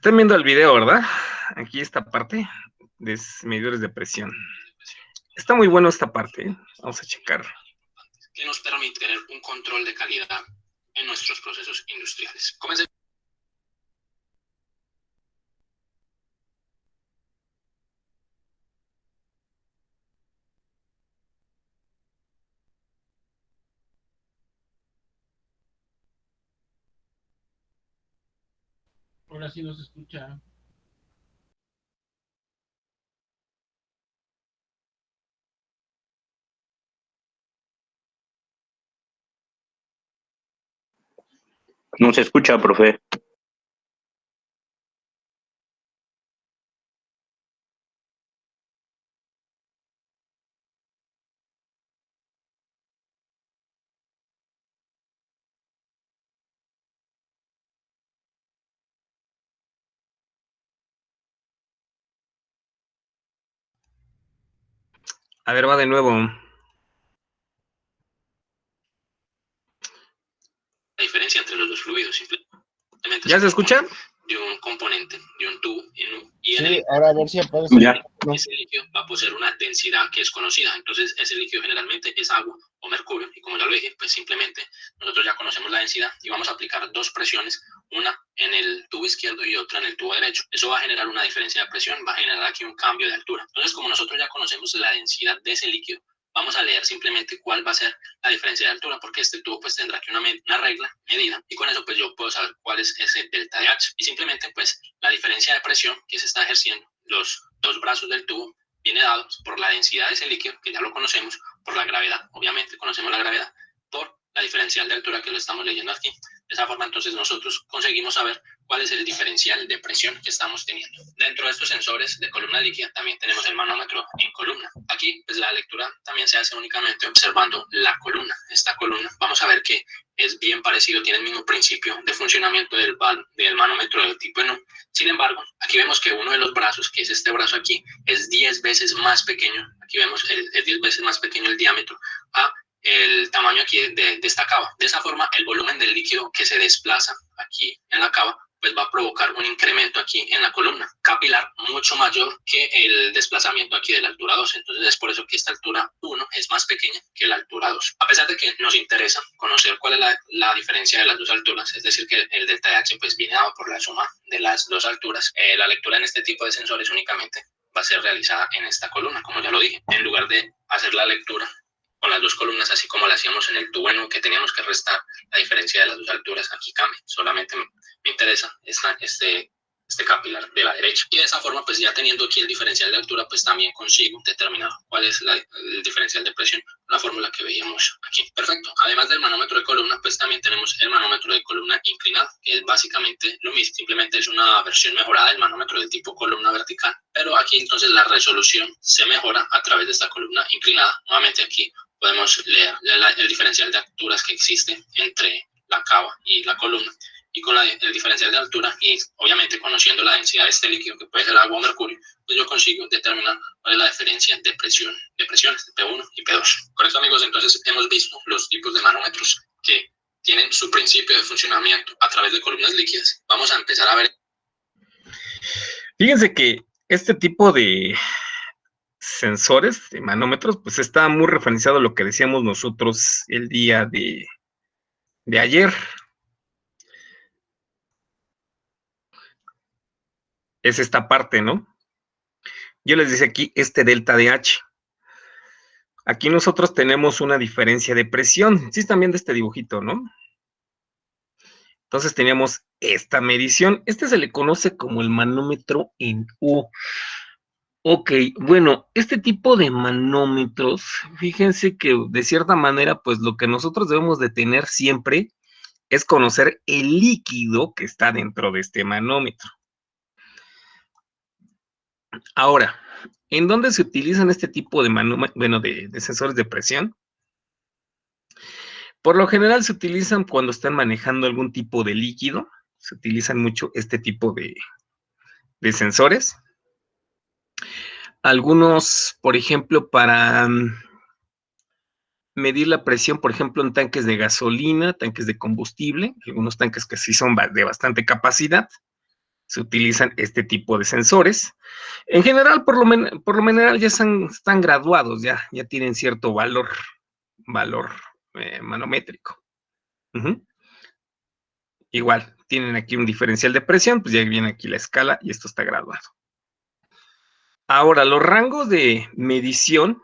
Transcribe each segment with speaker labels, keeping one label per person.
Speaker 1: Están viendo el video, ¿verdad? Aquí esta parte de medidores de presión. Está muy bueno esta parte, ¿eh? Vamos a checar.
Speaker 2: Que nos permite tener un control de calidad en nuestros procesos industriales. Comencemos.
Speaker 3: Ahora sí nos escucha.
Speaker 4: No se escucha, profe.
Speaker 1: A ver, va de nuevo.
Speaker 2: La diferencia entre los dos fluidos simplemente
Speaker 1: ¿Ya se escucha?
Speaker 2: De un componente, de un tubo, y
Speaker 3: Sí, ahora a ver si aparece.
Speaker 4: Ya.
Speaker 2: ese líquido va a poseer una densidad que es conocida. Entonces, ese líquido generalmente es agua o mercurio, y como ya lo dije, pues simplemente nosotros ya conocemos la densidad y vamos a aplicar dos presiones, una en el tubo izquierdo y otra en el tubo derecho. Eso va a generar una diferencia de presión, va a generar aquí un cambio de altura. Entonces, como nosotros ya conocemos la densidad de ese líquido, vamos a leer simplemente cuál va a ser la diferencia de altura, porque este tubo pues tendrá aquí una regla medida, y con eso pues yo puedo saber cuál es ese delta de H. Y simplemente pues la diferencia de presión que se está ejerciendo, los dos brazos del tubo, viene dado por la densidad de ese líquido, que ya lo conocemos, por la gravedad, obviamente conocemos la gravedad, por la diferencial de altura que lo estamos leyendo aquí. De esa forma entonces nosotros conseguimos saber cuál es el diferencial de presión que estamos teniendo. Dentro de estos sensores de columna líquida también tenemos el manómetro en columna. Aquí pues la lectura también se hace únicamente observando la columna. Esta columna vamos a ver que es bien parecido, tiene el mismo principio de funcionamiento del manómetro del tipo NU. Sin embargo, aquí vemos que uno de los brazos, que es este brazo aquí, es 10 veces más pequeño. Aquí vemos es 10 veces más pequeño el diámetro a el tamaño aquí de esta cava. De esa forma, el volumen del líquido que se desplaza aquí en la cava pues va a provocar un incremento aquí en la columna capilar mucho mayor que el desplazamiento aquí de la altura 2. Entonces es por eso que esta altura 1 es más pequeña que la altura 2. A pesar de que nos interesa conocer cuál es la diferencia de las dos alturas, es decir, que el delta de H pues viene dado por la suma de las dos alturas, la lectura en este tipo de sensores únicamente va a ser realizada en esta columna, como ya lo dije. En lugar de hacer la lectura con las dos columnas, así como la hacíamos en el tubo NU, que teníamos que restar la diferencia de las dos alturas, aquí cambia. Solamente me interesa este capilar de la derecha. Y de esa forma, pues ya teniendo aquí el diferencial de altura, pues también consigo determinar cuál es el diferencial de presión, la fórmula que veíamos aquí. Perfecto. Además del manómetro de columna, pues también tenemos el manómetro de columna inclinado, que es básicamente lo mismo. Simplemente es una versión mejorada del manómetro de tipo columna vertical, pero aquí entonces la resolución se mejora a través de esta columna inclinada. Nuevamente aquí podemos leer el diferencial de alturas que existe entre la cava y la columna, y con el diferencial de altura y obviamente conociendo la densidad de este líquido, que puede ser agua o mercurio, pues yo consigo determinar cuál es la diferencia de presiones de P1 y P2. Con esto, amigos, entonces hemos visto los tipos de manómetros que tienen su principio de funcionamiento a través de columnas líquidas. Vamos a empezar a ver.
Speaker 1: Fíjense que este tipo de sensores, de manómetros, pues está muy referenciado a lo que decíamos nosotros el día de ayer. Es esta parte, ¿no? Yo les decía aquí este delta de H. Aquí nosotros tenemos una diferencia de presión. Sí están viendo este dibujito, ¿no? Entonces teníamos esta medición. Este se le conoce como el manómetro en U. Ok, bueno, este tipo de manómetros, fíjense que de cierta manera, pues lo que nosotros debemos de tener siempre es conocer el líquido que está dentro de este manómetro. Ahora, ¿en dónde se utilizan este tipo de de sensores de presión? Por lo general se utilizan cuando están manejando algún tipo de líquido. Se utilizan mucho este tipo de sensores. Algunos, por ejemplo, para medir la presión, por ejemplo, en tanques de gasolina, tanques de combustible, algunos tanques que sí son de bastante capacidad. se utilizan este tipo de sensores. En general, por lo general ya están graduados, ya tienen cierto valor manométrico. Igual, tienen aquí un diferencial de presión, pues ya viene aquí la escala y esto está graduado. Ahora, los rangos de medición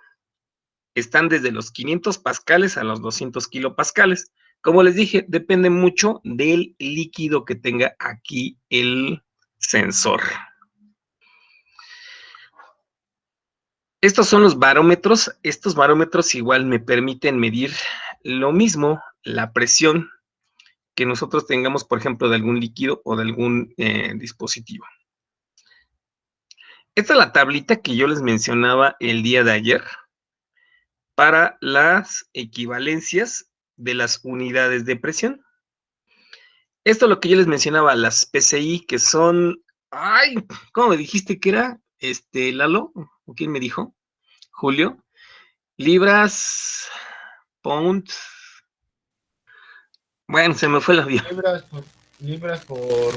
Speaker 1: están desde los 500 pascales a los 200 kilopascales. Como les dije, depende mucho del líquido que tenga aquí el sensor. Estos son los barómetros. Estos barómetros igual me permiten medir lo mismo, la presión que nosotros tengamos, por ejemplo, de algún líquido o de algún dispositivo. Esta es la tablita que yo les mencionaba el día de ayer para las equivalencias de las unidades de presión. Esto es lo que yo les mencionaba, las PSI, que son, ay, ¿cómo me dijiste que era? Lalo, ¿o quién me dijo? Julio, libras, pound, bueno, se me fue el avión.
Speaker 3: Libras por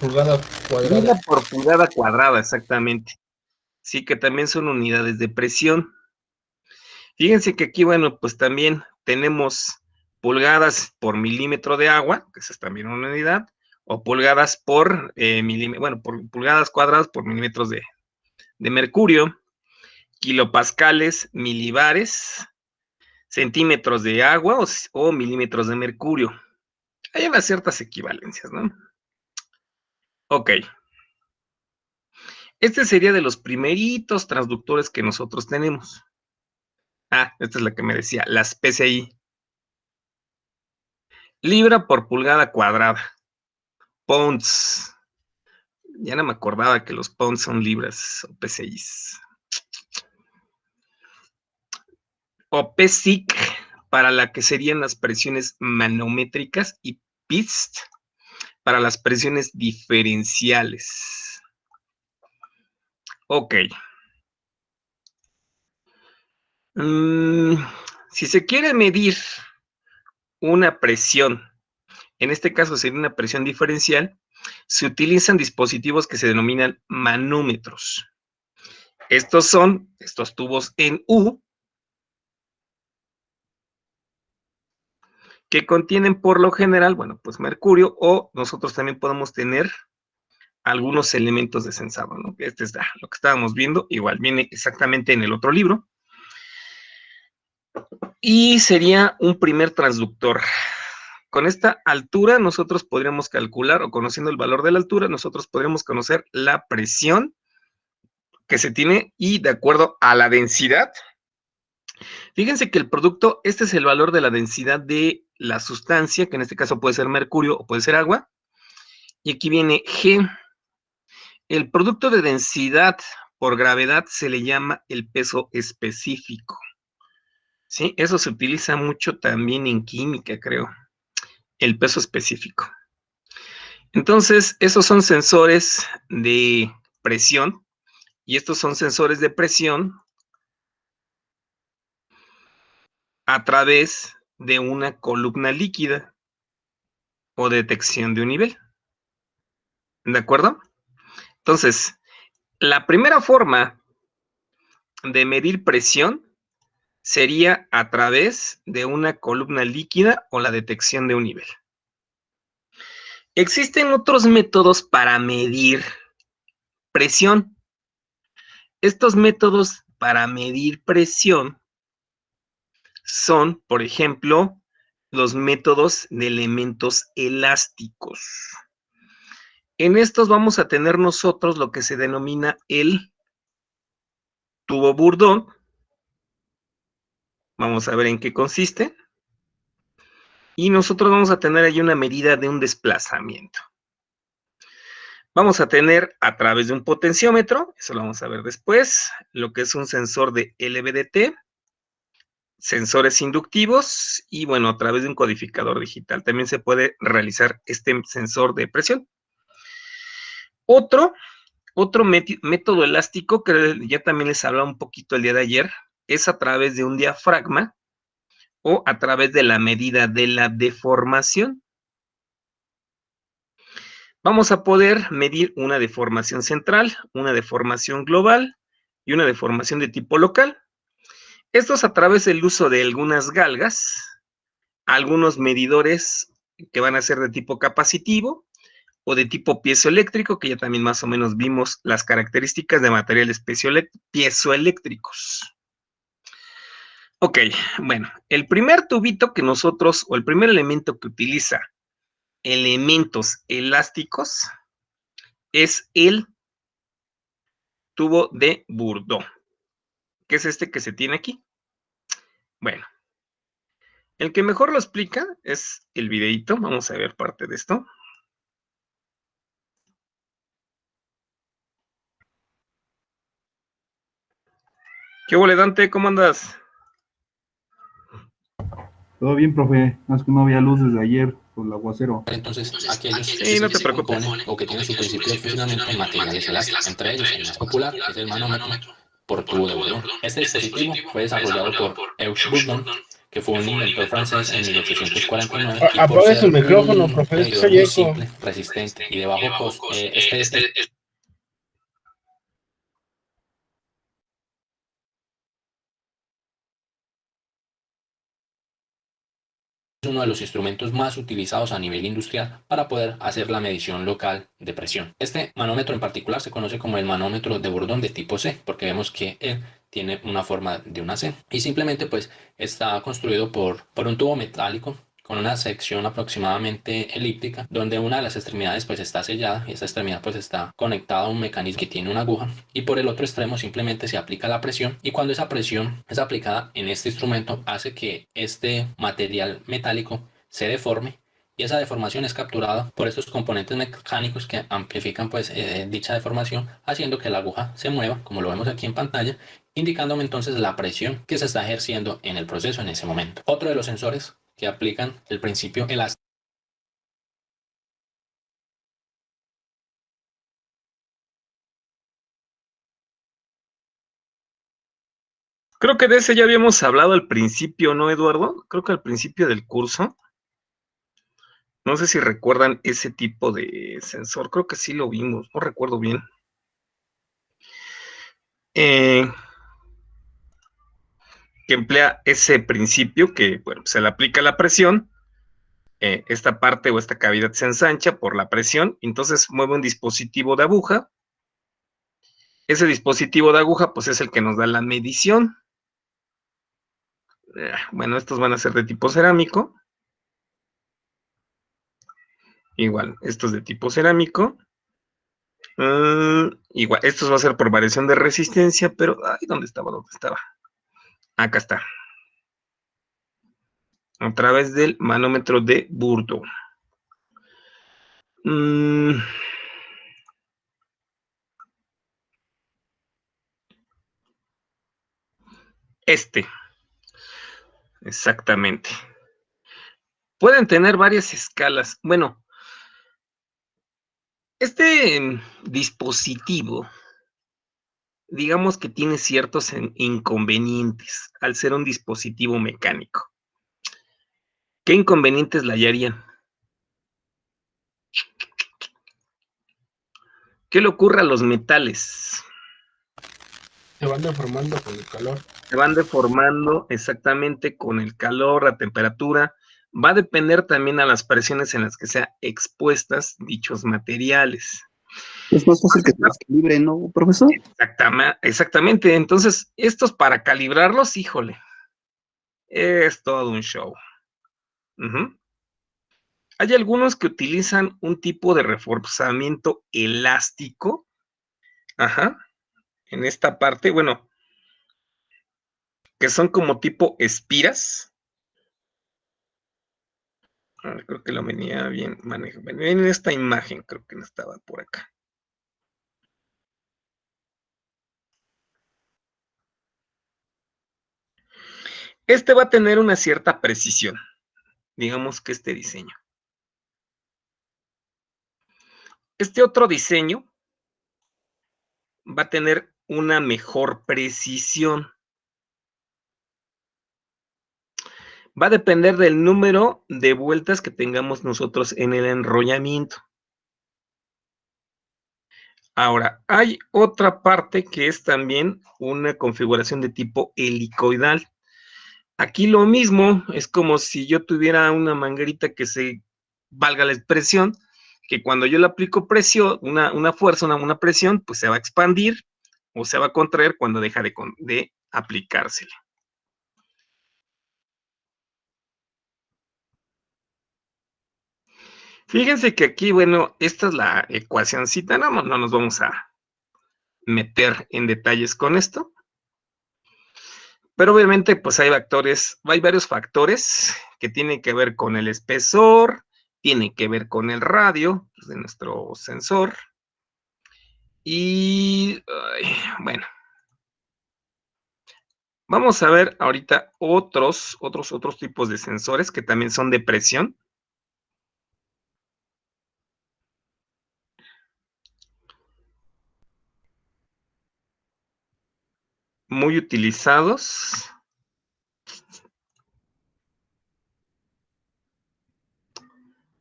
Speaker 3: pulgada cuadrada.
Speaker 1: Libra por pulgada cuadrada, exactamente. Sí, que también son unidades de presión. Fíjense que aquí, bueno, pues también tenemos pulgadas por milímetro de agua, que esa es también una unidad, o pulgadas por por pulgadas cuadradas por milímetros de mercurio, kilopascales, milibares, centímetros de agua o milímetros de mercurio. Hay unas ciertas equivalencias, ¿no? Ok. Este sería de los primeritos transductores que nosotros tenemos. Ah, esta es la que me decía, las PSI. Libra por pulgada cuadrada. Pounds. Ya no me acordaba que los pounds son libras o PSIs. O PSIC, para la que serían las presiones manométricas, y PIST, para las presiones diferenciales. Ok. Si se quiere medir una presión, en este caso sería una presión diferencial, se utilizan dispositivos que se denominan manómetros. Estos son estos tubos en U que contienen por lo general, bueno, pues mercurio, o nosotros también podemos tener algunos elementos de sensado, ¿no? Este es lo que estábamos viendo, igual viene exactamente en el otro libro. Y sería un primer transductor. Con esta altura nosotros podríamos calcular, o conociendo el valor de la altura, nosotros podríamos conocer la presión que se tiene y de acuerdo a la densidad. Fíjense que el producto, este es el valor de la densidad de la sustancia, que en este caso puede ser mercurio o puede ser agua. Y aquí viene G. El producto de densidad por gravedad se le llama el peso específico. ¿Sí? Eso se utiliza mucho también en química, creo. El peso específico. Entonces, esos son sensores de presión y estos son sensores de presión a través de una columna líquida o detección de un nivel. ¿De acuerdo? Entonces, la primera forma de medir presión sería a través de una columna líquida o la detección de un nivel. Existen otros métodos para medir presión. Estos métodos para medir presión son, por ejemplo, los métodos de elementos elásticos. En estos vamos a tener nosotros lo que se denomina el tubo Bourdon. Vamos a ver en qué consiste. Y nosotros vamos a tener ahí una medida de un desplazamiento. Vamos a tener a través de un potenciómetro, eso lo vamos a ver después, lo que es un sensor de LVDT, sensores inductivos y bueno, a través de un codificador digital. También se puede realizar este sensor de presión. Otro método elástico que ya también les hablaba un poquito el día de ayer, es a través de un diafragma o a través de la medida de la deformación. vamos a poder medir una deformación central, una deformación global y una deformación de tipo local. Estos a través del uso de algunas galgas, algunos medidores que van a ser de tipo capacitivo o de tipo piezoeléctrico, que ya también más o menos vimos las características de materiales piezoeléctricos. Ok, bueno, el primer tubito que nosotros, o el primer elemento que utiliza elementos elásticos es el tubo de Bourdon, que es este que se tiene aquí. Bueno, el que mejor lo explica es el videíto. Vamos a ver parte de esto. ¿Qué hubo, Dante? ¿Cómo andas?
Speaker 5: Todo bien, profe. Más que no había luz desde ayer por el aguacero.
Speaker 2: Entonces, aquellos
Speaker 1: Sí, no
Speaker 2: que
Speaker 1: te
Speaker 2: se
Speaker 1: preocupes.
Speaker 2: componen o que tienen su principio de funcionamiento en materiales elásticos. Entre ellos, el más popular es el manómetro por tubo de Bourdon. Este dispositivo fue desarrollado por Eudes Bourdon, que fue un inventor francés en 1849, y por
Speaker 3: Apague
Speaker 2: ser
Speaker 3: su micrófono,
Speaker 2: un
Speaker 3: profe, es que se
Speaker 2: medidor
Speaker 3: oye
Speaker 2: muy
Speaker 3: eco.
Speaker 2: simple, resistente y de bajo costo, este es uno de los instrumentos más utilizados a nivel industrial para poder hacer la medición local de presión. Este manómetro en particular se conoce como el manómetro de Bourdon de tipo C, porque vemos que él tiene una forma de una C y simplemente pues está construido por un tubo metálico con una sección aproximadamente elíptica, donde una de las extremidades pues está sellada y esta extremidad pues está conectada a un mecanismo que tiene una aguja, y por el otro extremo simplemente se aplica la presión, y cuando esa presión es aplicada en este instrumento hace que este material metálico se deforme, y esa deformación es capturada por estos componentes mecánicos que amplifican pues dicha deformación, haciendo que la aguja se mueva, como lo vemos aquí en pantalla, indicándome entonces la presión que se está ejerciendo en el proceso en ese momento. Otro de los sensores que aplican el principio elástico.
Speaker 1: Creo que de ese ya habíamos hablado al principio, ¿no, Eduardo? Creo que al principio del curso. No sé si recuerdan ese tipo de sensor. Creo que sí lo vimos, no recuerdo bien. Que emplea ese principio que, bueno, se le aplica la presión. Esta parte o esta cavidad se ensancha por la presión, entonces mueve un dispositivo de aguja. Ese dispositivo de aguja, pues es el que nos da la medición. Bueno, estos van a ser de tipo cerámico. Igual, estos de tipo cerámico. Igual, estos va a ser por variación de resistencia, pero, ay, ¿dónde estaba? ¿Dónde estaba? Acá está. A través del manómetro de Bourdon. Exactamente. Pueden tener varias escalas. Bueno, este dispositivo, digamos que tiene ciertos inconvenientes al ser un dispositivo mecánico. ¿Qué inconvenientes le hallarían? ¿Qué le ocurre a los metales?
Speaker 3: Se van deformando con el calor.
Speaker 1: Se van deformando exactamente con el calor, la temperatura. Va a depender también a las presiones en las que sean expuestas dichos materiales.
Speaker 4: Es más fácil que se descalibre, ¿no, profesor?
Speaker 1: Exactamente. Entonces, estos para calibrarlos, híjole, es todo un show. Hay algunos que utilizan un tipo de reforzamiento elástico. En esta parte, bueno, que son como tipo espiras. Creo que lo venía bien manejado. Venía en esta imagen, creo que no estaba por acá. Este va a tener una cierta precisión, digamos que este diseño. Este otro diseño va a tener una mejor precisión. Va a depender del número de vueltas que tengamos nosotros en el enrollamiento. Ahora, hay otra parte que es también una configuración de tipo helicoidal. Aquí lo mismo, es como si yo tuviera una manguerita que se, valga la expresión, que cuando yo le aplico presión, una fuerza, una presión, pues se va a expandir o se va a contraer cuando deja de aplicársele. Fíjense que aquí, bueno, esta es la ecuacióncita, no nos vamos a meter en detalles con esto, pero obviamente pues hay varios factores que tienen que ver con el espesor, tienen que ver con el radio pues, de nuestro sensor y bueno, vamos a ver ahorita otros tipos de sensores que también son de presión. Muy utilizados.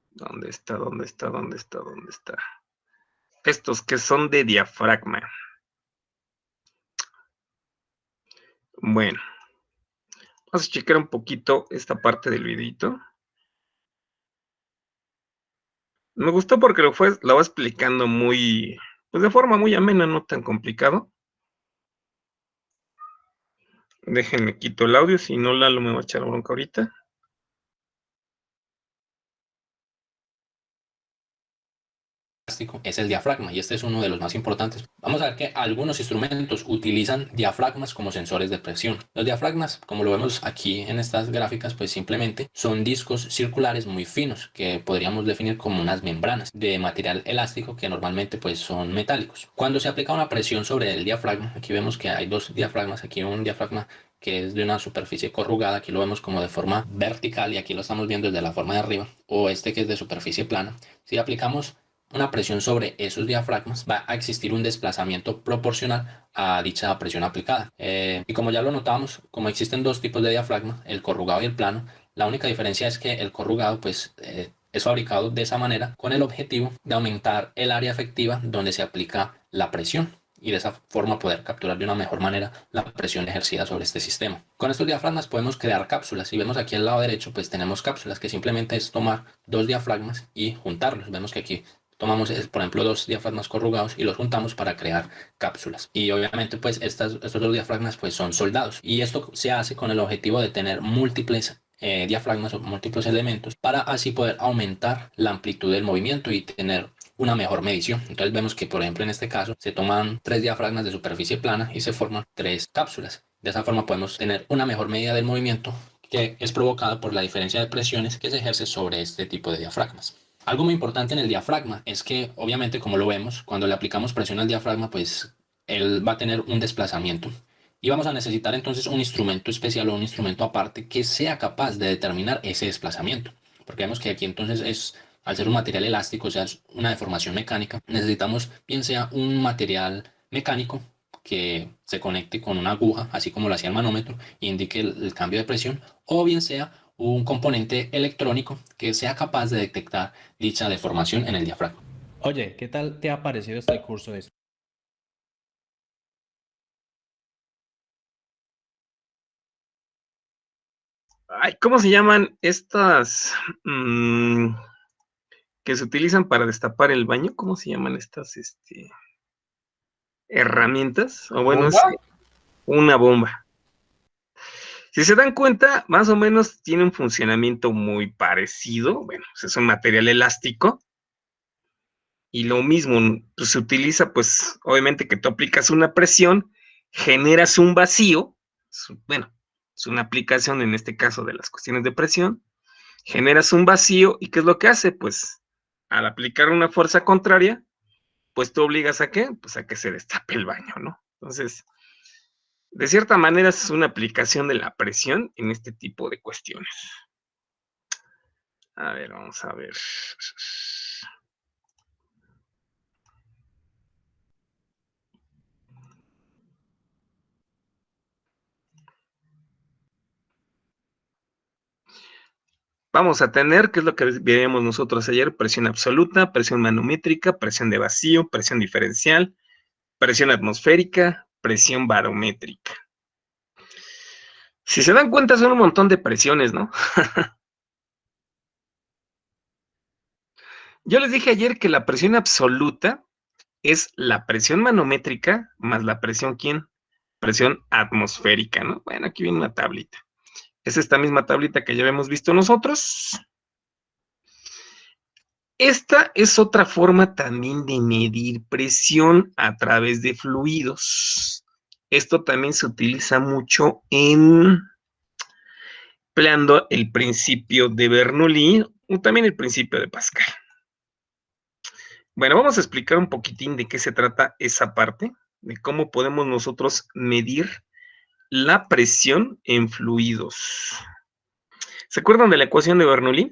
Speaker 1: ¿Dónde está? ¿Dónde está? ¿Dónde está? ¿Dónde está? Estos que son de diafragma. Bueno, vamos a checar un poquito esta parte del videito. Me gustó porque lo va explicando muy, pues de forma muy amena, no tan complicado. Déjenme quito el audio, si no Lalo me va a echar bronca ahorita.
Speaker 2: Es el diafragma y este es uno de los más importantes. Vamos a ver que algunos instrumentos utilizan diafragmas como sensores de presión. Los diafragmas, como lo vemos aquí en estas gráficas, pues simplemente son discos circulares muy finos que podríamos definir como unas membranas de material elástico que normalmente pues son metálicos. Cuando se aplica una presión sobre el diafragma, aquí vemos que hay dos diafragmas, aquí un diafragma que es de una superficie corrugada, aquí lo vemos como de forma vertical y aquí lo estamos viendo desde la forma de arriba, o este que es de superficie plana. Si aplicamos una presión sobre esos diafragmas, va a existir un desplazamiento proporcional a dicha presión aplicada. Y como ya lo notamos, como existen dos tipos de diafragma, el corrugado y el plano, la única diferencia es que el corrugado pues, es fabricado de esa manera con el objetivo de aumentar el área efectiva donde se aplica la presión y de esa forma poder capturar de una mejor manera la presión ejercida sobre este sistema. Con estos diafragmas podemos crear cápsulas. Si vemos aquí al lado derecho, pues tenemos cápsulas que simplemente es tomar dos diafragmas y juntarlos. Vemos que aquí tomamos, por ejemplo, dos diafragmas corrugados y los juntamos para crear cápsulas. Y obviamente, pues estos dos diafragmas pues son soldados. Y esto se hace con el objetivo de tener múltiples diafragmas o múltiples elementos para así poder aumentar la amplitud del movimiento y tener una mejor medición. Entonces vemos que, por ejemplo, en este caso se toman tres diafragmas de superficie plana y se forman tres cápsulas. De esa forma podemos tener una mejor medida del movimiento que es provocada por la diferencia de presiones que se ejerce sobre este tipo de diafragmas. Algo muy importante en el diafragma es que, obviamente, como lo vemos, cuando le aplicamos presión al diafragma, pues él va a tener un desplazamiento. Y vamos a necesitar entonces un instrumento especial o un instrumento aparte que sea capaz de determinar ese desplazamiento. Porque vemos que aquí entonces es, al ser un material elástico, o sea, es una deformación mecánica, necesitamos bien sea un material mecánico que se conecte con una aguja, así como lo hacía el manómetro, e indique el cambio de presión, o bien sea un componente electrónico que sea capaz de detectar dicha deformación en el diafragma.
Speaker 6: Oye, ¿qué tal te ha parecido este curso de
Speaker 1: Ay, ¿cómo se llaman estas que se utilizan para destapar el baño? ¿Cómo se llaman estas herramientas? O bueno, es
Speaker 3: ¿Bomba?
Speaker 1: una bomba. Si se dan cuenta, más o menos tiene un funcionamiento muy parecido. Bueno, pues es un material elástico y lo mismo, pues se utiliza, pues obviamente que tú aplicas una presión, generas un vacío, bueno, es una aplicación en este caso de las cuestiones de presión, generas un vacío y ¿qué es lo que hace? Pues al aplicar una fuerza contraria, pues tú obligas a qué? Pues a que se destape el baño, ¿no? Entonces, de cierta manera es una aplicación de la presión en este tipo de cuestiones. A ver, vamos a ver. Vamos a tener, que es lo que veíamos nosotros ayer, presión absoluta, presión manométrica, presión de vacío, presión diferencial, presión atmosférica, presión barométrica. Si se dan cuenta, son un montón de presiones, ¿no? Yo les dije ayer que la presión absoluta es la presión manométrica más la presión, ¿quién? Presión atmosférica, ¿no? Bueno, aquí viene una tablita. Es esta misma tablita que ya habíamos visto nosotros. Esta es otra forma también de medir presión a través de fluidos. Esto también se utiliza mucho empleando el principio de Bernoulli o también el principio de Pascal. Bueno, vamos a explicar un poquitín de qué se trata esa parte, de cómo podemos nosotros medir la presión en fluidos. ¿Se acuerdan de la ecuación de Bernoulli?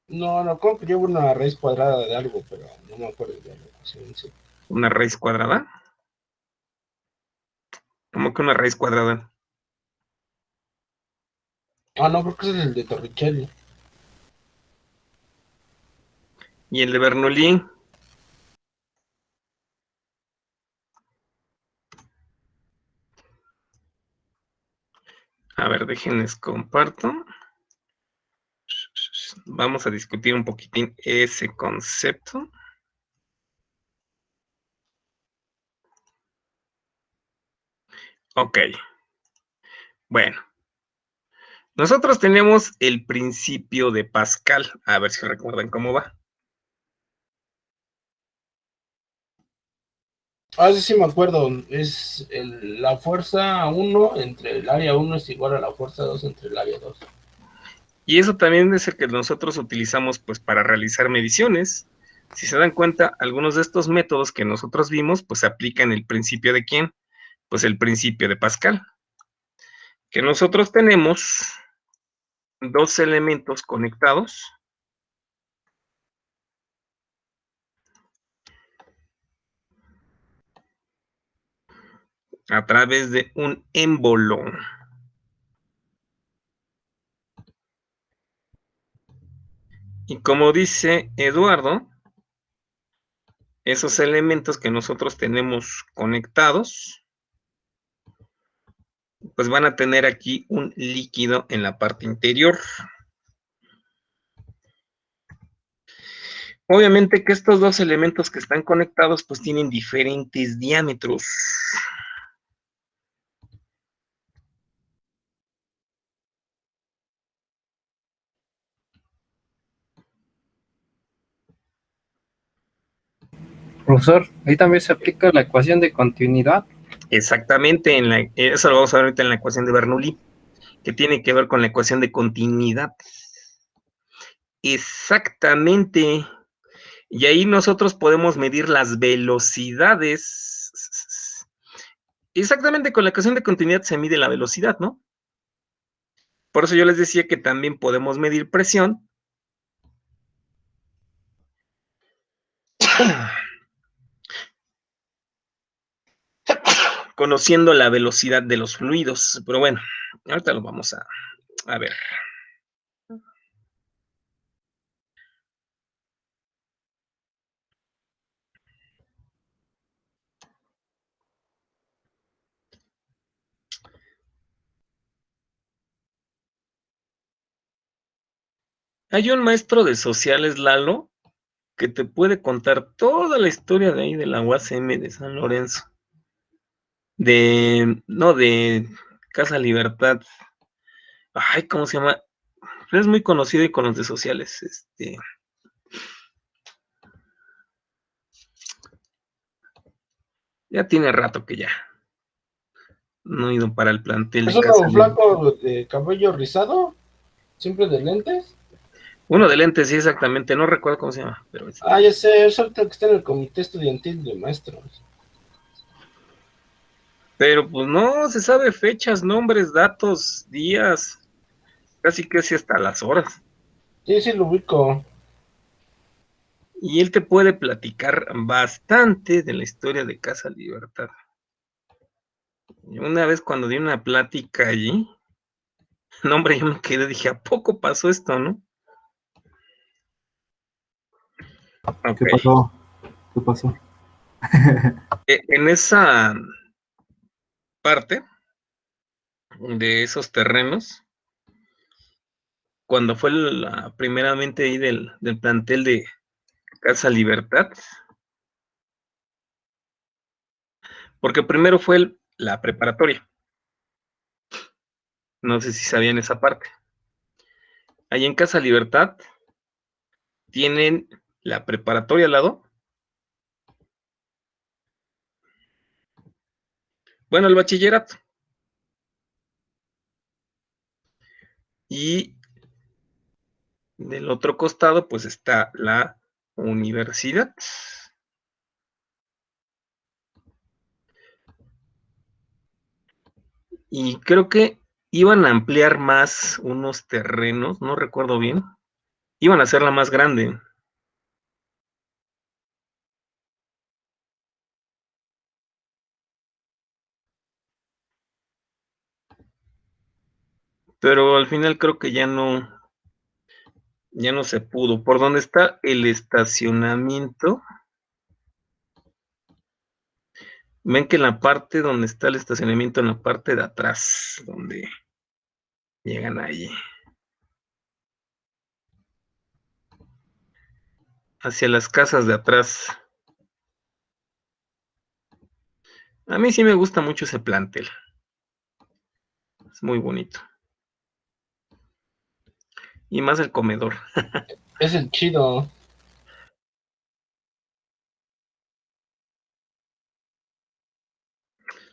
Speaker 3: No, creo que llevo una raíz cuadrada de algo, pero no me acuerdo de la ecuación, sí.
Speaker 1: Una raíz cuadrada. ¿Cómo que una raíz cuadrada?
Speaker 3: No, creo que ese es el de Torricelli.
Speaker 1: Y el de Bernoulli. A ver, déjenles comparto. Vamos a discutir un poquitín ese concepto. Ok. Bueno. Nosotros tenemos el principio de Pascal. A ver si recuerdan cómo va.
Speaker 3: Sí me acuerdo. Es la fuerza 1 entre el área 1 es igual a la fuerza 2 entre el área 2.
Speaker 1: Y eso también es el que nosotros utilizamos pues para realizar mediciones. Si se dan cuenta, algunos de estos métodos que nosotros vimos, pues aplican el principio de ¿quién? Pues el principio de Pascal. Que nosotros tenemos dos elementos conectados a través de un émbolo. Y como dice Eduardo, esos elementos que nosotros tenemos conectados, pues van a tener aquí un líquido en la parte interior. Obviamente que estos dos elementos que están conectados, pues tienen diferentes diámetros.
Speaker 7: Profesor, ahí también se aplica la ecuación de continuidad.
Speaker 1: Exactamente, eso lo vamos a ver ahorita en la ecuación de Bernoulli, que tiene que ver con la ecuación de continuidad. Exactamente. Y ahí nosotros podemos medir las velocidades. Exactamente, con la ecuación de continuidad se mide la velocidad, ¿no? Por eso yo les decía que también podemos medir presión. Conociendo la velocidad de los fluidos. Pero bueno, ahorita lo vamos a ver. Hay un maestro de sociales, Lalo, que te puede contar toda la historia de ahí de la UACM de San Lorenzo. De Casa Libertad. Ay, ¿cómo se llama? Es muy conocido y con los de sociales. Ya tiene rato que ya no he ido para el plantel
Speaker 3: ¿Es
Speaker 1: de Casa
Speaker 3: uno
Speaker 1: Libertad.
Speaker 3: flaco de cabello rizado? ¿Siempre de lentes?
Speaker 1: Uno de lentes, sí, exactamente. No recuerdo cómo se llama, pero
Speaker 3: Ya sé, es ahorita que está en el comité estudiantil de maestros.
Speaker 1: pero pues no, se sabe fechas, nombres, datos, días, casi hasta las horas.
Speaker 3: Sí, lo ubico.
Speaker 1: Y él te puede platicar bastante de la historia de Casa Libertad. Una vez cuando di una plática allí, no, hombre, yo me quedé, dije, ¿a poco pasó esto, no? Ok.
Speaker 5: ¿Qué pasó? ¿Qué pasó?
Speaker 1: En esa parte de esos terrenos, cuando fue primeramente ahí del plantel de Casa Libertad, porque primero fue la preparatoria, no sé si sabían esa parte. Allí en Casa Libertad tienen la preparatoria al lado. Bueno, el bachillerato. Y del otro costado, pues está la universidad. Y creo que iban a ampliar más unos terrenos, no recuerdo bien. Iban a hacerla más grande. Pero al final creo que ya no se pudo. Por donde está el estacionamiento, ven que en la parte donde está el estacionamiento, en la parte de atrás, donde llegan ahí, hacia las casas de atrás. A mí sí me gusta mucho ese plantel. Es muy bonito. Y más el comedor.
Speaker 3: Es el chido.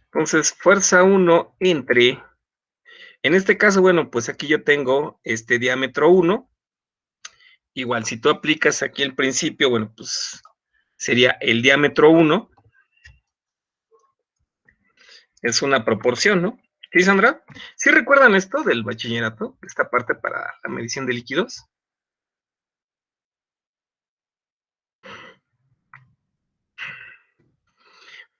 Speaker 1: Entonces, fuerza 1 entre, en este caso, bueno, pues aquí yo tengo este diámetro 1. Igual, si tú aplicas aquí el principio, bueno, pues sería el diámetro 1. Es una proporción, ¿no? ¿Sí, Sandra? ¿Sí recuerdan esto del bachillerato? Esta parte para la medición de líquidos.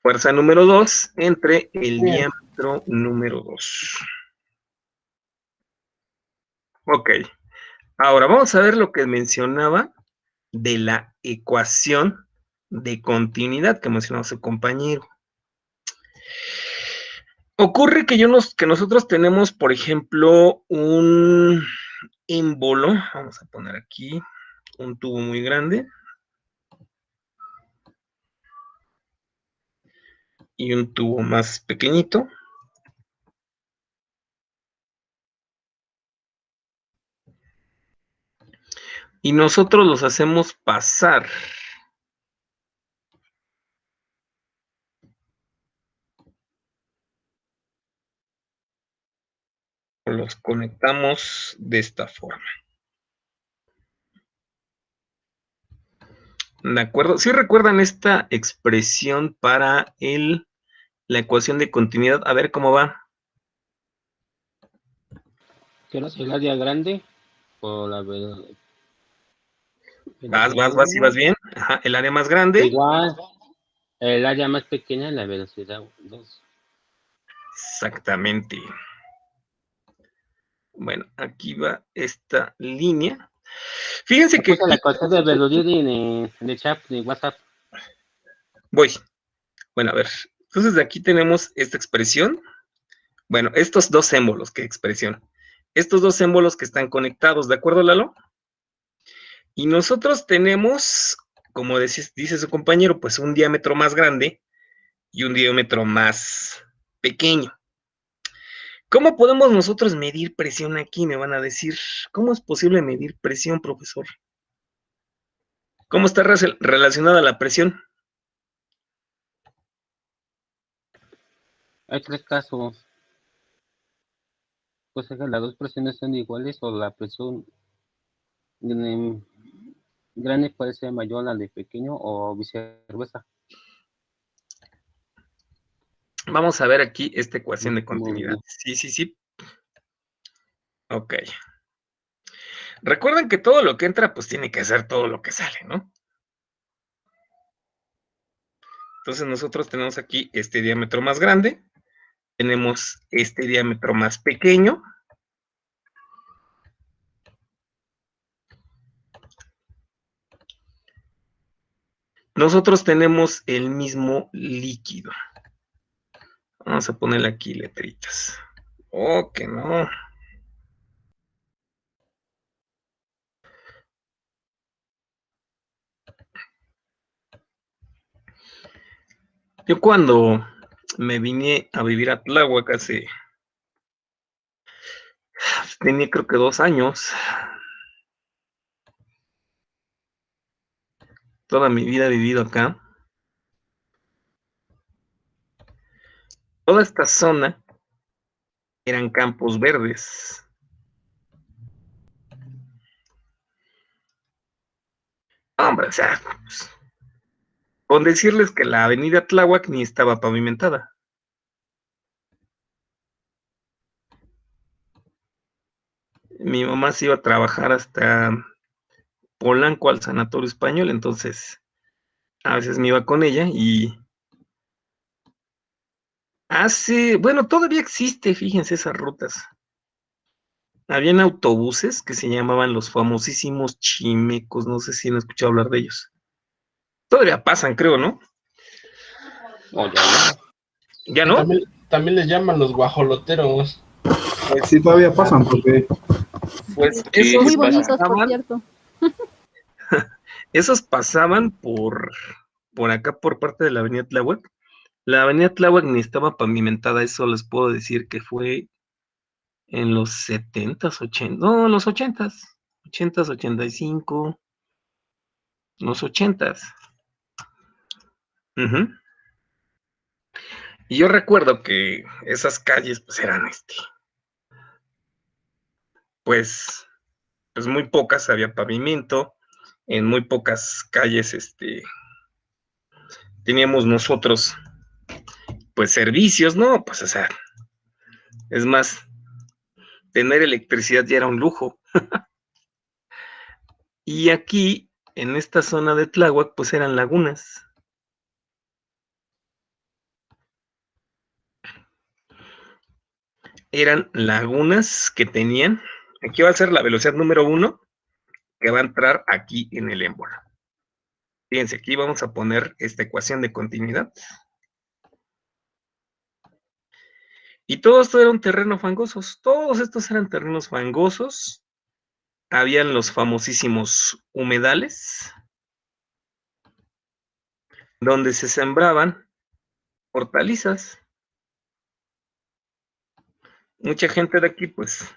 Speaker 1: Fuerza número 2 entre el diámetro número 2. Ok. Ahora vamos a ver lo que mencionaba de la ecuación de continuidad que mencionaba su compañero. Ocurre que nosotros tenemos, por ejemplo, un émbolo. Vamos a poner aquí un tubo muy grande. Y un tubo más pequeñito. Y nosotros los hacemos pasar. Los conectamos de esta forma. ¿De acuerdo? ¿Sí recuerdan esta expresión para la ecuación de continuidad? A ver cómo va.
Speaker 8: ¿Qué era el área grande? O la
Speaker 1: Vas,
Speaker 8: velocidad
Speaker 1: y vas bien. Ajá, el área más grande.
Speaker 8: igual, el área más pequeña, la velocidad 2.
Speaker 1: Exactamente. Bueno, aquí va esta línea. Fíjense que
Speaker 8: Puse la
Speaker 1: aquí
Speaker 8: ecuación de velocidad en el chat de WhatsApp.
Speaker 1: voy. Bueno, a ver. Entonces de aquí tenemos esta expresión. Bueno, estos dos símbolos, ¿qué expresión? Estos dos símbolos que están conectados, ¿de acuerdo, Lalo? Y nosotros tenemos, como dice su compañero, pues un diámetro más grande y un diámetro más pequeño. ¿Cómo podemos nosotros medir presión aquí? Me van a decir, ¿cómo es posible medir presión, profesor? ¿Cómo está relacionada la presión?
Speaker 8: Hay tres casos. Pues que las dos presiones son iguales o la presión grande puede ser mayor a la de pequeño o viceversa.
Speaker 1: Vamos a ver aquí esta ecuación de
Speaker 8: Muy
Speaker 1: continuidad.
Speaker 8: bien.
Speaker 1: Sí. Ok. Recuerden que todo lo que entra, pues tiene que ser todo lo que sale, ¿no? Entonces nosotros tenemos aquí este diámetro más grande tenemos este diámetro más pequeño. Nosotros tenemos el mismo líquido. Vamos a ponerle aquí letritas. Oh, que no. Yo cuando me vine a vivir a Tláhuac tenía creo que 2 años. Toda mi vida he vivido acá. Toda esta zona eran campos verdes. Hombre, o sea, pues, con decirles que la avenida Tláhuac ni estaba pavimentada. Mi mamá se iba a trabajar hasta Polanco al Sanatorio Español, entonces a veces me iba con ella y bueno, todavía existe, fíjense esas rutas. Habían autobuses que se llamaban los famosísimos chimecos, no sé si han escuchado hablar de ellos. Todavía pasan, creo, ¿no?
Speaker 8: O ya no.
Speaker 1: ¿Ya no?
Speaker 3: También les llaman los guajoloteros.
Speaker 1: Pues,
Speaker 5: Sí, todavía pasan, profe.
Speaker 1: pues
Speaker 8: Sí,
Speaker 1: esos
Speaker 9: Muy bonitos, por
Speaker 1: pasaban,
Speaker 9: cierto.
Speaker 1: esos pasaban por acá, por parte de la avenida Tláhuac. La avenida Tláhuac ni estaba pavimentada, eso les puedo decir que fue en los 70s, 80s, no, los 80s, 80s, 85, los 80s. Ujú. Y yo recuerdo que esas calles pues eran pues muy pocas había pavimento, en muy pocas calles teníamos nosotros pues servicios, ¿no? Pues o sea, es más, tener electricidad ya era un lujo. Y aquí, en esta zona de Tláhuac, pues eran lagunas. Eran lagunas que tenían, aquí va a ser la velocidad número 1, que va a entrar aquí en el émbolo. Fíjense, aquí vamos a poner esta ecuación de continuidad. Y todo esto era un terreno fangosos, todos estos eran terrenos fangosos. Habían los famosísimos humedales, donde se sembraban hortalizas. Mucha gente de aquí, pues,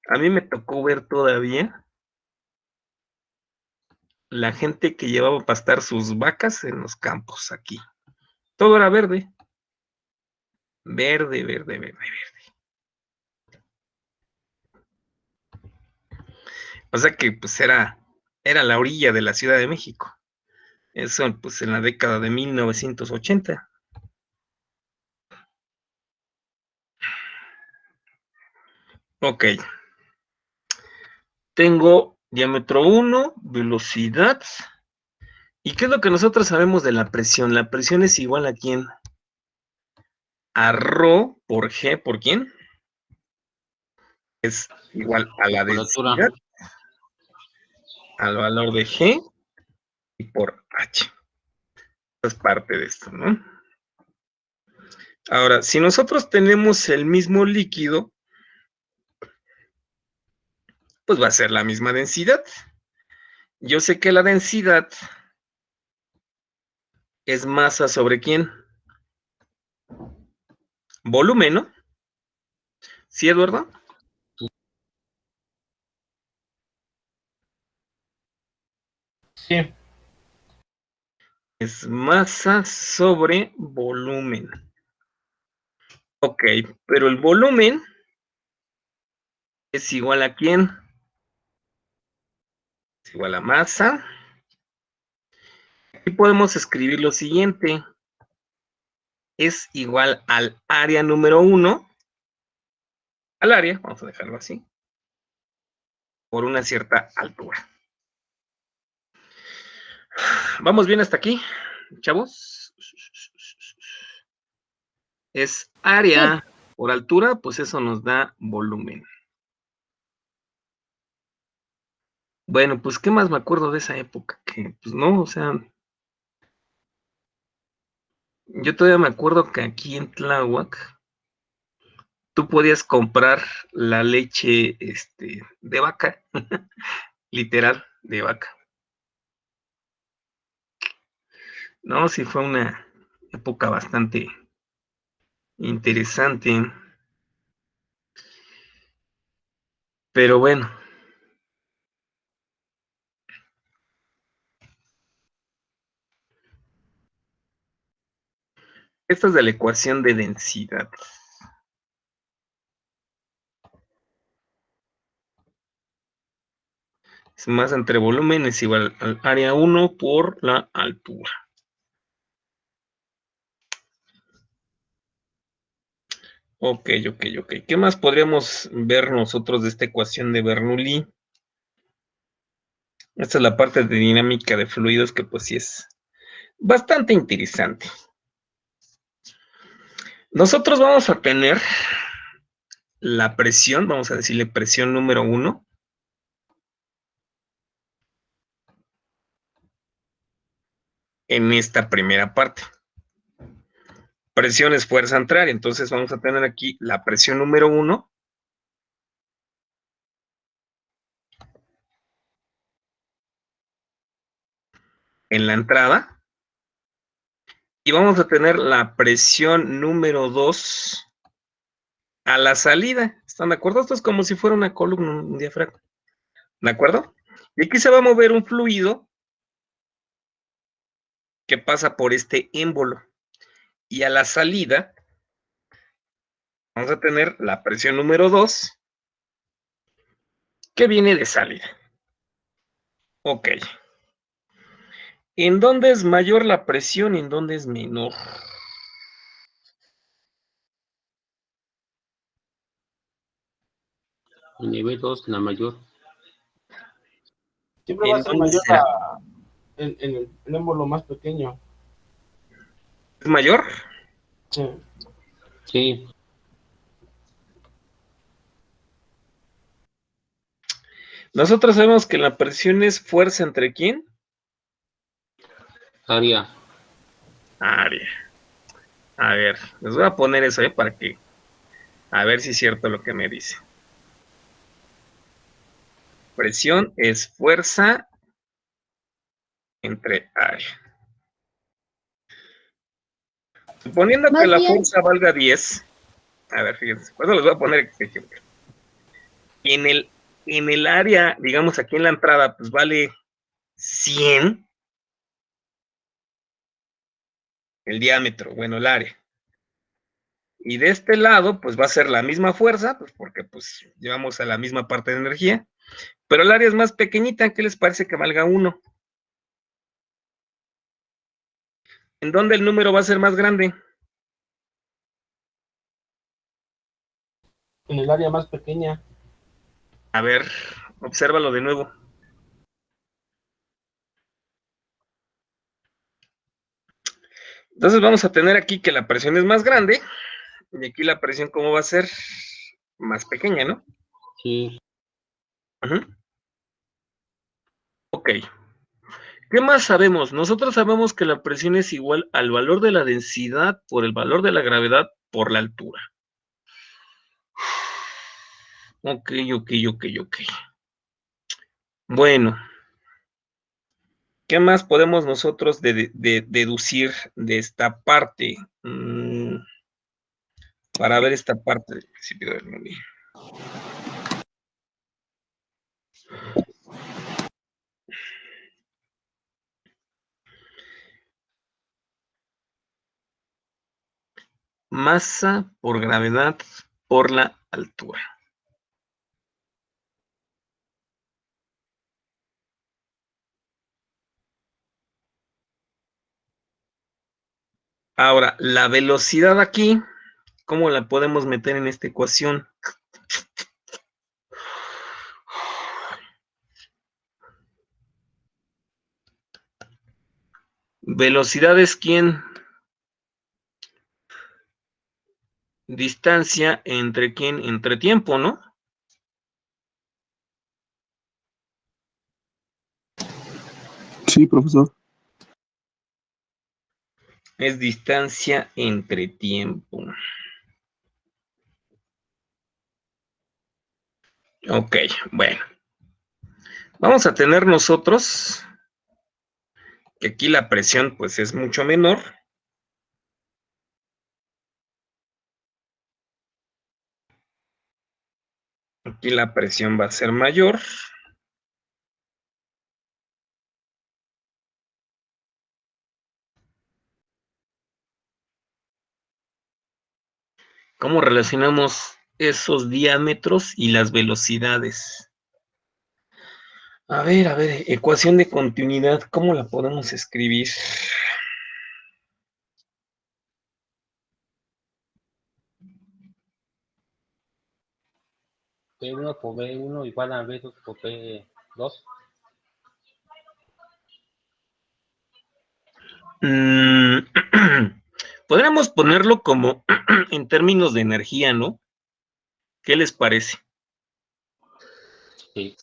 Speaker 1: a mí me tocó ver todavía la gente que llevaba a pastar sus vacas en los campos aquí. Todo era verde. Verde, verde, verde, verde. O sea que pues era la orilla de la Ciudad de México. Eso pues en la década de 1980. Ok. Tengo diámetro 1, velocidad. ¿Y qué es lo que nosotros sabemos de la presión? La presión es igual a quién? A Rho por G, ¿por quién? Es igual a la densidad, al valor de G y por H. Eso es parte de esto, ¿no? Ahora, si nosotros tenemos el mismo líquido, pues va a ser la misma densidad. Yo sé que la densidad es masa sobre quién? Volumen, ¿no? ¿Sí, Eduardo?
Speaker 3: Sí.
Speaker 1: Es masa sobre volumen. Ok, pero el volumen es igual a quién? Es igual a masa. Aquí podemos escribir lo siguiente. Es igual al área número 1, al área, vamos a dejarlo así, por una cierta altura. ¿Vamos bien hasta aquí, chavos? es área por altura, pues eso nos da volumen. Bueno, pues, ¿qué más me acuerdo de esa época? Que, pues, no, o sea, yo todavía me acuerdo que aquí en Tláhuac, tú podías comprar la leche, de vaca, literal, de vaca. No, sí fue una época bastante interesante, pero bueno, esta es de la ecuación de densidad. Es masa entre volumen es igual al área 1 por la altura. Ok. ¿Qué más podríamos ver nosotros de esta ecuación de Bernoulli? Esta es la parte de dinámica de fluidos que pues sí es bastante interesante. Nosotros vamos a tener la presión, vamos a decirle presión número 1. En esta primera parte. Presión es fuerza entre área, entonces vamos a tener aquí la presión número 1. En la entrada. Y vamos a tener la presión número 2 a la salida. ¿Están de acuerdo? Esto es como si fuera una columna, un diafragma. ¿De acuerdo? Y aquí se va a mover un fluido que pasa por este émbolo. Y a la salida vamos a tener la presión número 2 que viene de salida. Ok. ¿En dónde es mayor la presión y en dónde es menor?
Speaker 8: El nivel 2, la mayor.
Speaker 3: Siempre va a
Speaker 1: ¿En
Speaker 3: ser
Speaker 1: dónde
Speaker 3: mayor
Speaker 1: será?
Speaker 3: en el émbolo más pequeño.
Speaker 1: ¿Es mayor?
Speaker 3: Sí.
Speaker 8: Sí,
Speaker 1: Nosotros sabemos que la presión es fuerza entre ¿quién?
Speaker 8: área.
Speaker 1: Área. A ver, les voy a poner eso, para que, a ver si es cierto lo que me dice. Presión es fuerza entre área. Suponiendo que la fuerza valga 10, a ver, fíjense, pues les voy a poner este ejemplo. En el área, digamos aquí en la entrada, pues vale 100 el diámetro, bueno, el área. Y de este lado, pues va a ser la misma fuerza, pues porque pues llevamos a la misma parte de energía, pero el área es más pequeñita, ¿qué les parece que valga 1? ¿En dónde el número va a ser más grande?
Speaker 3: En el área más pequeña.
Speaker 1: A ver, obsérvalo de nuevo. Entonces vamos a tener aquí que la presión es más grande, y aquí la presión, ¿cómo va a ser? Más pequeña, ¿no?
Speaker 8: Sí,
Speaker 1: Ok. ¿Qué más sabemos? Nosotros sabemos que la presión es igual al valor de la densidad por el valor de la gravedad por la altura. Ok. Bueno, ¿qué más podemos nosotros deducir de esta parte? Para ver esta parte del principio del movimiento. Masa por gravedad por la altura. Ahora, la velocidad aquí, ¿cómo la podemos meter en esta ecuación? Velocidad es ¿quién? distancia entre quién, entre tiempo, ¿no?
Speaker 4: Sí, profesor.
Speaker 1: Es distancia entre tiempo. Ok, bueno. Vamos a tener nosotros que aquí la presión pues es mucho menor. Aquí la presión va a ser mayor. ¿Cómo relacionamos esos diámetros y las velocidades? A ver, ecuación de continuidad, ¿cómo la podemos escribir?
Speaker 8: P1 por B1 igual a B2 por B2.
Speaker 1: Podríamos ponerlo como en términos de energía, ¿no? ¿Qué les parece?
Speaker 8: Sí.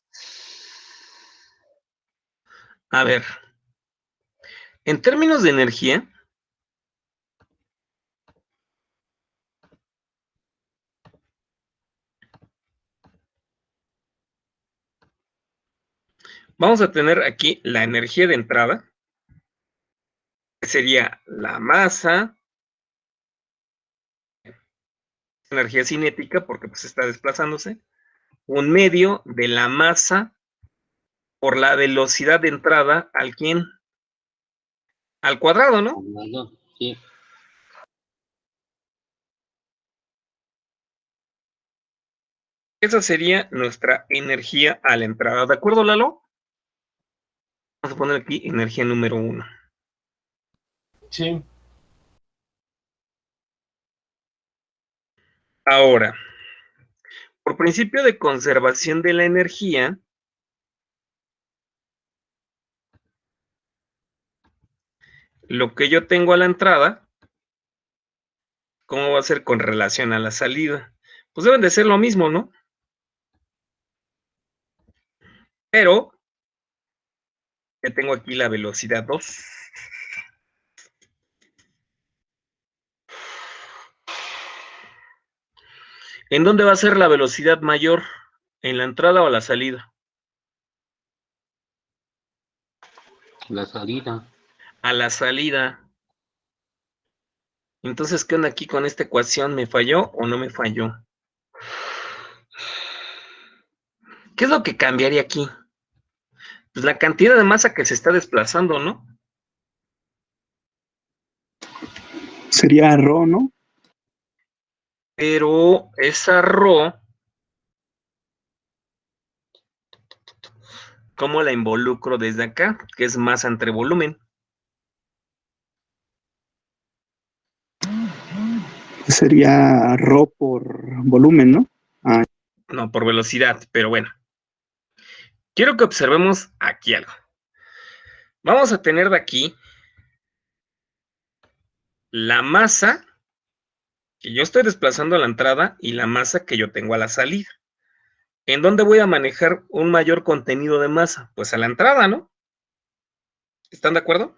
Speaker 1: A ver, en términos de energía, vamos a tener aquí la energía de entrada, que sería la masa, energía cinética, porque pues está desplazándose, un medio de la masa por la velocidad de entrada al quién, al cuadrado, ¿no?
Speaker 8: Sí.
Speaker 1: Esa sería nuestra energía a la entrada. ¿De acuerdo, Lalo? Vamos a poner aquí energía número 1.
Speaker 3: Sí.
Speaker 1: Ahora, por principio de conservación de la energía, lo que yo tengo a la entrada, ¿cómo va a ser con relación a la salida? Pues deben de ser lo mismo, ¿no? Pero ya tengo aquí la velocidad 2. ¿En dónde va a ser la velocidad mayor? ¿En la entrada o la salida?
Speaker 8: La salida.
Speaker 1: A la salida. Entonces, ¿qué onda aquí con esta ecuación? ¿Me falló o no me falló? ¿Qué es lo que cambiaría aquí? Pues la cantidad de masa que se está desplazando, ¿no?
Speaker 4: Sería Rho, ¿no?
Speaker 1: Pero esa ρ, ¿cómo la involucro desde acá? Que es masa entre volumen.
Speaker 4: Sería Rho por volumen, ¿no? Ah,
Speaker 1: No, por velocidad, pero bueno. Quiero que observemos aquí algo. Vamos a tener de aquí la masa que yo estoy desplazando a la entrada y la masa que yo tengo a la salida. ¿En dónde voy a manejar un mayor contenido de masa? Pues a la entrada, ¿no? ¿Están de acuerdo?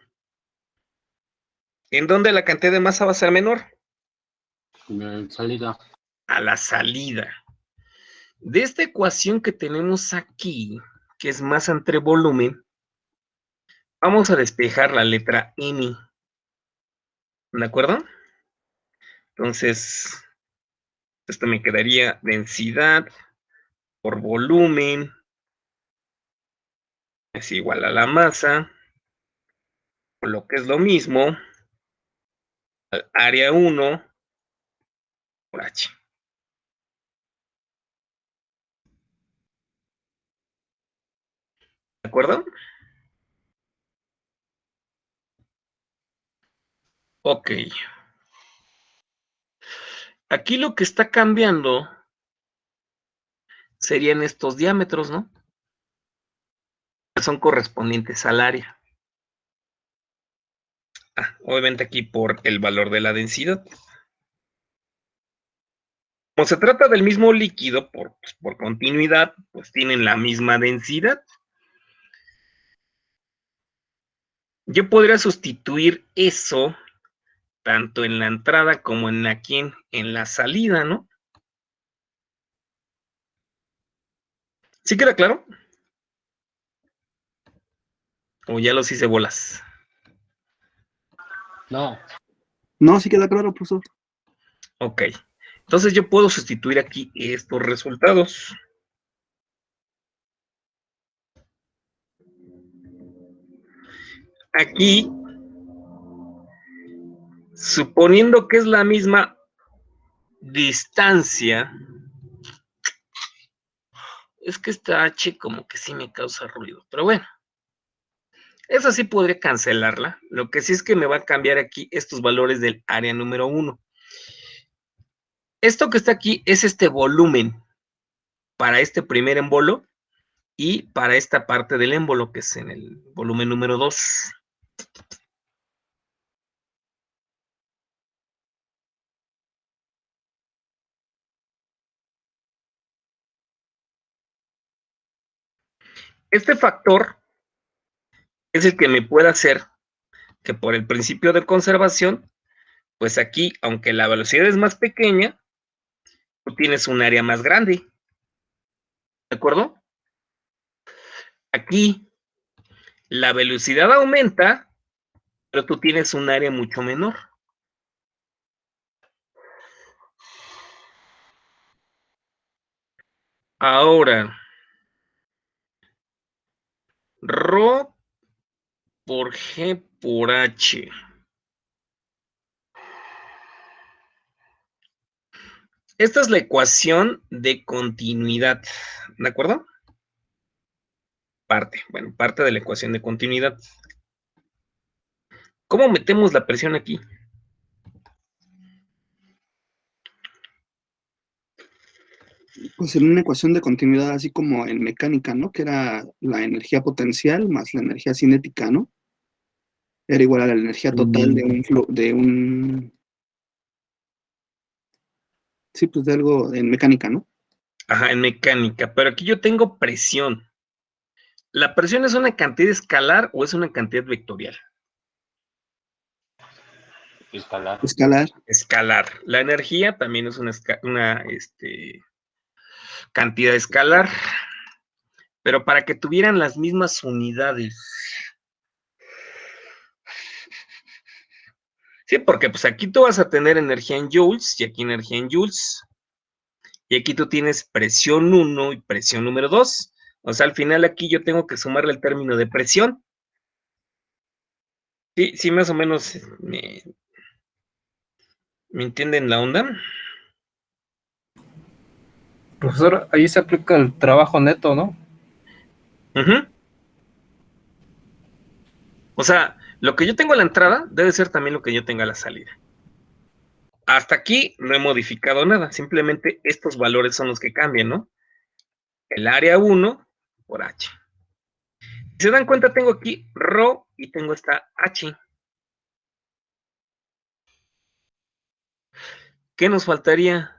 Speaker 1: ¿En dónde la cantidad de masa va a ser menor?
Speaker 8: Salida.
Speaker 1: A la salida. De esta ecuación que tenemos aquí, que es masa entre volumen, vamos a despejar la letra M. ¿De acuerdo? Entonces, esto me quedaría densidad por volumen es igual a la masa, o lo que es lo mismo, al área 1 por H. ¿De acuerdo? Ok. Aquí lo que está cambiando serían estos diámetros, ¿no? Que son correspondientes al área. Obviamente aquí por el valor de la densidad. Como se trata del mismo líquido por continuidad, pues tienen la misma densidad. Yo podría sustituir eso tanto en la entrada como en la salida, ¿no? ¿Sí queda claro? O ya los hice bolas.
Speaker 8: No,
Speaker 4: No, sí queda claro, profesor.
Speaker 1: Ok. Entonces yo puedo sustituir aquí estos resultados. Aquí, suponiendo que es la misma distancia, es que esta H como que sí me causa ruido, pero bueno, esa sí podría cancelarla. Lo que sí es que me va a cambiar aquí estos valores del área número 1. Esto que está aquí es este volumen para este primer émbolo y para esta parte del émbolo que es en el volumen número 2. Este factor es el que me puede hacer que por el principio de conservación, pues aquí, aunque la velocidad es más pequeña, tú tienes un área más grande. ¿De acuerdo? Aquí la velocidad aumenta, pero tú tienes un área mucho menor. Ahora, Rho por G por H. Esta es la ecuación de continuidad, ¿de acuerdo? Parte de la ecuación de continuidad. ¿Cómo metemos la presión aquí?
Speaker 4: Pues en una ecuación de continuidad, así como en mecánica, ¿no? Que era la energía potencial más la energía cinética, ¿no? Era igual a la energía total sí, pues de algo en mecánica, ¿no?
Speaker 1: Ajá, en mecánica, pero aquí yo tengo presión. ¿La presión es una cantidad escalar o es una cantidad vectorial?
Speaker 8: escalar.
Speaker 4: Escalar.
Speaker 1: Escalar. La energía también es una cantidad escalar, pero para que tuvieran las mismas unidades. Sí, porque pues aquí tú vas a tener energía en joules y aquí energía en joules. Y aquí tú tienes presión 1 y presión número 2. O sea, al final aquí yo tengo que sumarle el término de presión. Sí, sí, más o menos me entienden la onda.
Speaker 7: Profesor, ahí se aplica el trabajo neto, ¿no?
Speaker 1: Ujú. O sea, lo que yo tengo a la entrada debe ser también lo que yo tenga a la salida. Hasta aquí no he modificado nada, simplemente estos valores son los que cambian, ¿no? El área 1 por H. Si se dan cuenta, tengo aquí Rho y tengo esta H. ¿Qué nos faltaría?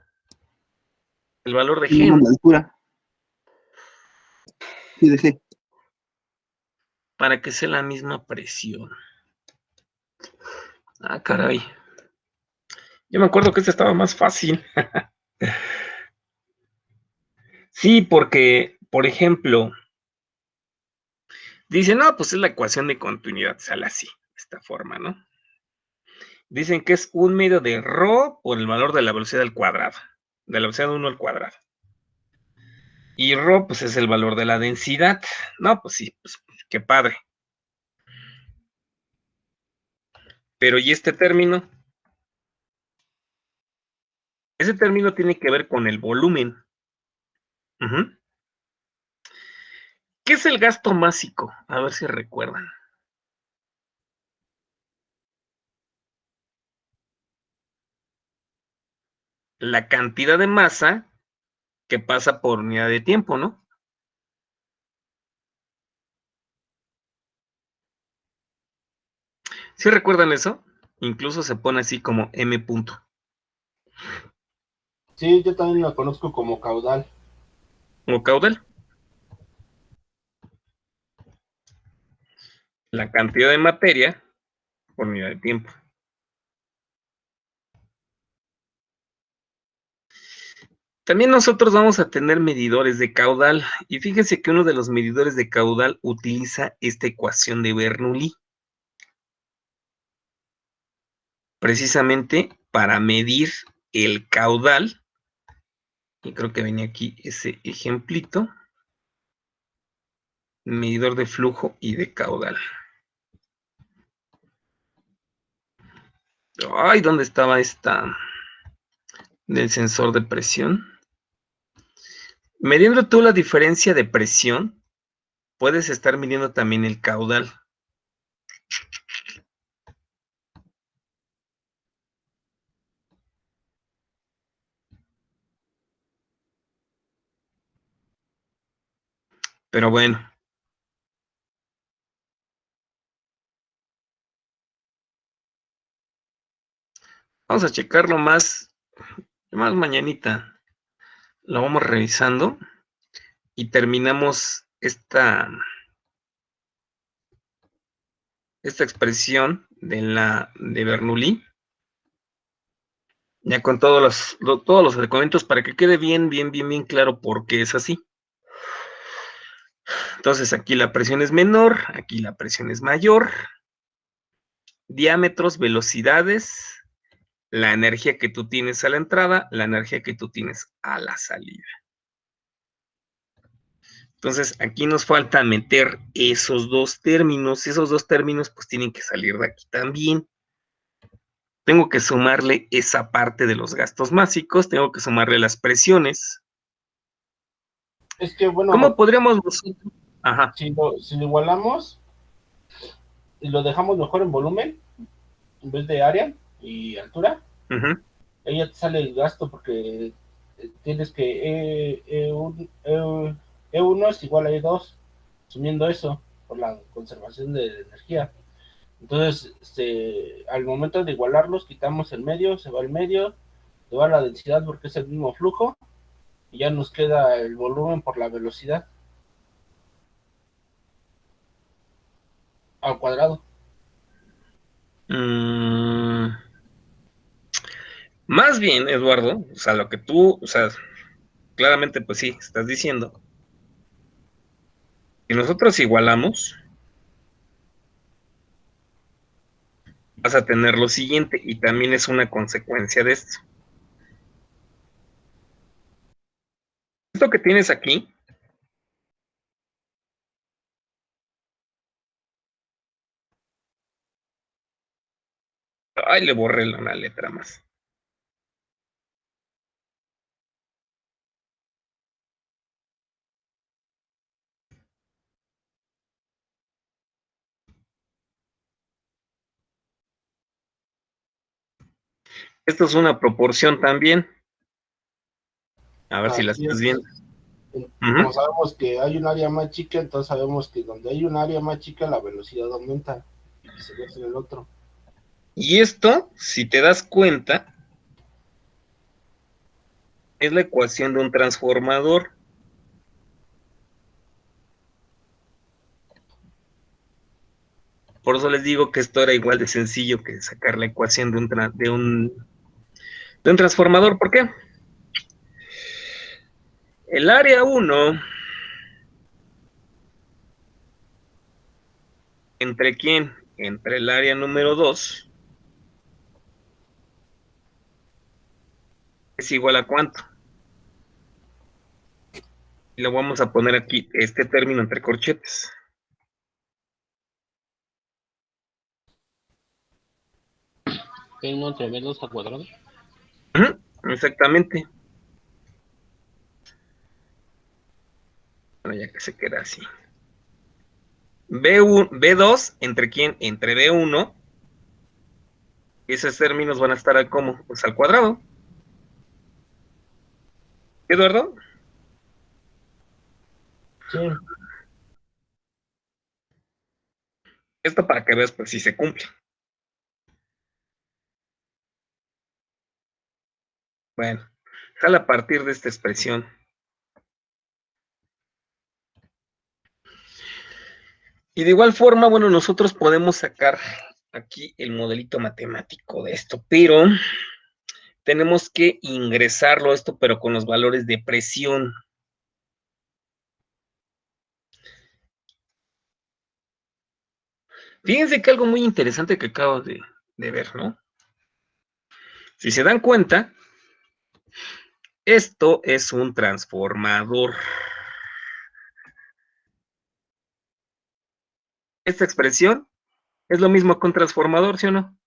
Speaker 1: El valor de G,
Speaker 4: Una
Speaker 1: ¿no?
Speaker 4: altura. Sí, de G.
Speaker 1: Para que sea la misma presión. Ah, caray. Yo me acuerdo que este estaba más fácil. Sí, porque, por ejemplo, dicen, no, pues es la ecuación de continuidad, sale así, de esta forma, ¿no? Dicen que es un medio de Rho por el valor de la velocidad al cuadrado, de la velocidad 1 al cuadrado. Y Rho, pues es el valor de la densidad. No, pues sí, pues qué padre. Pero ¿y este término? Ese término tiene que ver con el volumen. Ujú. ¿Qué es el gasto másico? A ver si recuerdan. La cantidad de masa que pasa por unidad de tiempo, ¿no? ¿Sí recuerdan eso? Incluso se pone así como M punto.
Speaker 3: Sí, yo también la conozco como caudal.
Speaker 1: como caudal. La cantidad de materia por unidad de tiempo. También nosotros vamos a tener medidores de caudal, y fíjense que uno de los medidores de caudal utiliza esta ecuación de Bernoulli, precisamente para medir el caudal, y creo que venía aquí ese ejemplito, medidor de flujo y de caudal. Ay, ¿dónde estaba esta del sensor de presión? Midiendo tú la diferencia de presión, puedes estar midiendo también el caudal. Pero bueno. Vamos a checarlo más mañanita. Lo vamos revisando y terminamos esta expresión de Bernoulli, ya con todos los documentos para que quede bien claro por qué es así. Entonces aquí la presión es menor, aquí la presión es mayor, diámetros, velocidades, la energía que tú tienes a la entrada, la energía que tú tienes a la salida. Entonces aquí nos falta meter esos dos términos pues tienen que salir de aquí también. Tengo que sumarle esa parte de los gastos básicos, tengo que sumarle las presiones.
Speaker 3: Es que, bueno,
Speaker 1: ¿Cómo podríamos nosotros? Ajá.
Speaker 3: Si lo igualamos y lo dejamos mejor en volumen, en vez de área y altura, ahí ya te sale el gasto porque tienes que E1 es igual a E2, asumiendo eso por la conservación de energía. Entonces, al momento de igualarlos, quitamos el medio, se va el medio, se va la densidad porque es el mismo flujo, y ya nos queda el volumen por la velocidad al cuadrado.
Speaker 1: Más bien, Eduardo, o sea, lo que tú, o sea, claramente, pues sí, estás diciendo. Si nosotros igualamos, vas a tener lo siguiente, y también es una consecuencia de esto. Esto que tienes aquí, ay, le borré una letra más. Esto es una proporción también. A ver si la
Speaker 3: Así
Speaker 1: estás viendo.
Speaker 3: es. Como sabemos que hay un área más chica, entonces sabemos que donde hay un área más chica, la velocidad aumenta y viceversa en el otro.
Speaker 1: Y esto, si te das cuenta, es la ecuación de un transformador. Por eso les digo que esto era igual de sencillo que sacar la ecuación de un transformador. ¿Por qué? El área 1, ¿entre quién? Entre el área número 2, es igual a ¿cuánto? Y lo vamos a poner aquí, este término entre corchetes.
Speaker 8: ¿1 entre B2 al cuadrado?
Speaker 1: Exactamente. Bueno, ya que se queda así. B2, ¿entre quién? Entre B1. Y esos términos van a estar al ¿cómo? Pues al cuadrado. ¿Eduardo?
Speaker 3: Sí.
Speaker 1: Esto para que veas, pues si se cumple. Bueno, Sale a partir de esta expresión. Y de igual forma, bueno, nosotros podemos sacar aquí el modelito matemático de esto, pero tenemos que ingresarlo esto, pero con los valores de presión. Fíjense que algo muy interesante que acabo de ver, ¿no? Si se dan cuenta, esto es un transformador. Esta expresión es lo mismo que un transformador, ¿sí o no?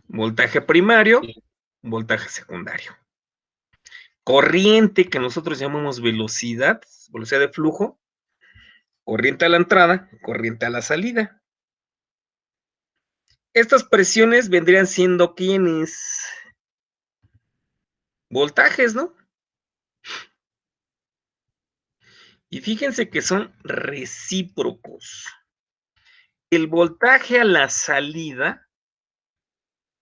Speaker 1: Voltaje primario,
Speaker 8: Sí.
Speaker 1: voltaje secundario. Corriente, que nosotros llamamos velocidad de flujo, corriente a la entrada, corriente a la salida. Estas presiones vendrían siendo ¿quiénes? Voltajes, ¿no? Y fíjense que son recíprocos. El voltaje a la salida,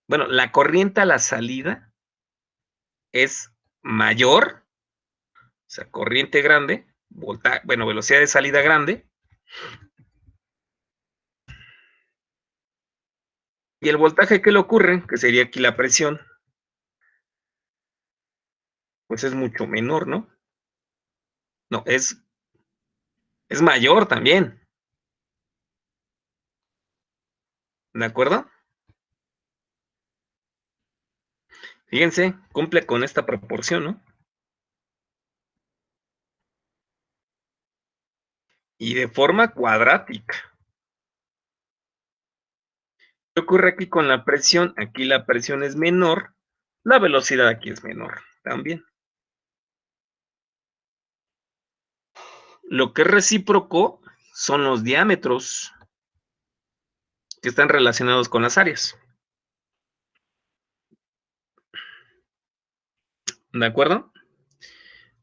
Speaker 1: bueno, la corriente a la salida es mayor, o sea, corriente grande, velocidad de salida grande. Y el voltaje que le ocurre, que sería aquí la presión, pues es mucho menor, ¿no? No, es mayor también. ¿De acuerdo? Fíjense, cumple con esta proporción, ¿no? Y de forma cuadrática. ¿Qué ocurre aquí con la presión? Aquí la presión es menor, la velocidad aquí es menor también. Lo que es recíproco son los diámetros que están relacionados con las áreas. ¿De acuerdo?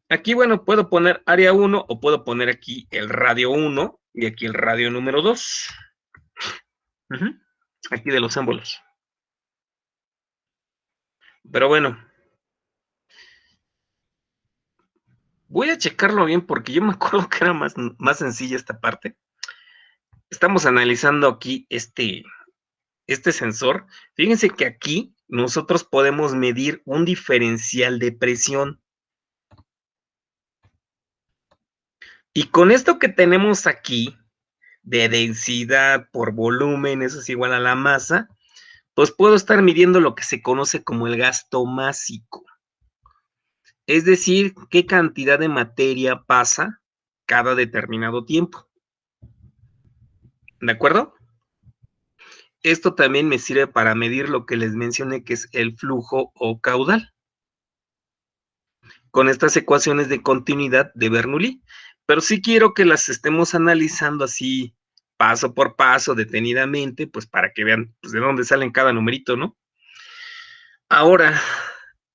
Speaker 1: Aquí, bueno, puedo poner área 1 o puedo poner aquí el radio 1 y aquí el radio número 2. Aquí de los símbolos. Pero bueno, voy a checarlo bien porque yo me acuerdo que era más sencilla esta parte. Estamos analizando aquí este sensor. Fíjense que aquí nosotros podemos medir un diferencial de presión. Y con esto que tenemos aquí, de densidad por volumen, eso es igual a la masa, pues puedo estar midiendo lo que se conoce como el gasto másico. Es decir, qué cantidad de materia pasa cada determinado tiempo. ¿De acuerdo? Esto también me sirve para medir lo que les mencioné, que es el flujo o caudal, con estas ecuaciones de continuidad de Bernoulli. Pero sí quiero que las estemos analizando así, paso por paso, detenidamente, pues para que vean pues, de dónde salen cada numerito, ¿no? Ahora,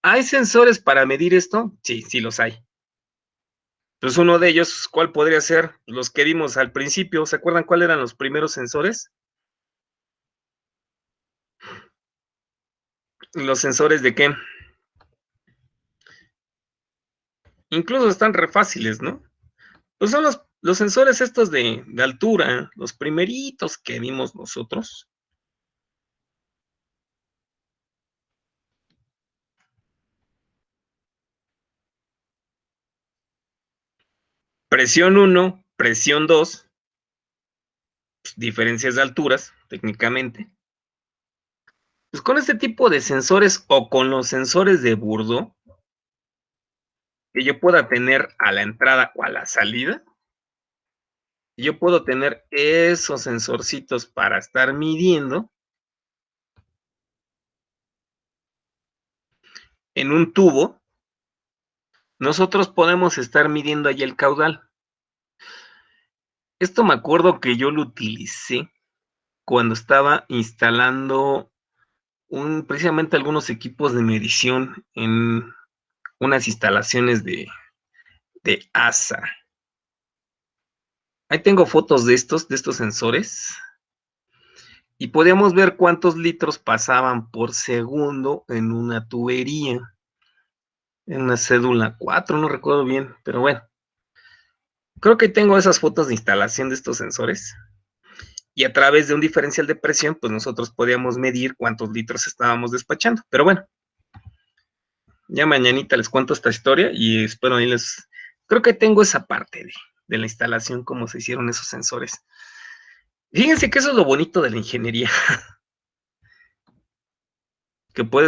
Speaker 1: ¿hay sensores para medir esto? Sí, sí los hay. Pues uno de ellos, ¿cuál podría ser? Los que vimos al principio, ¿se acuerdan cuáles eran los primeros sensores? ¿Los sensores de qué? Incluso están re fáciles, ¿no? Pues son los sensores estos de altura, los primeritos que vimos nosotros. Presión 1, presión 2, diferencias de alturas, técnicamente. Pues con este tipo de sensores o con los sensores de Bourdeau, que yo pueda tener a la entrada o a la salida, yo puedo tener esos sensorcitos para estar midiendo en un tubo. Nosotros podemos estar midiendo ahí el caudal. Esto me acuerdo que yo lo utilicé cuando estaba instalando precisamente algunos equipos de medición en unas instalaciones de ASA. Ahí tengo fotos de estos sensores y podíamos ver cuántos litros pasaban por segundo en una tubería. En la cédula 4, no recuerdo bien, pero bueno. Creo que tengo esas fotos de instalación de estos sensores. Y a través de un diferencial de presión, pues nosotros podíamos medir cuántos litros estábamos despachando. Pero bueno, ya mañanita les cuento esta historia y espero ahí les... Creo que tengo esa parte de la instalación, cómo se hicieron esos sensores. Fíjense que eso es lo bonito de la ingeniería. Que puedes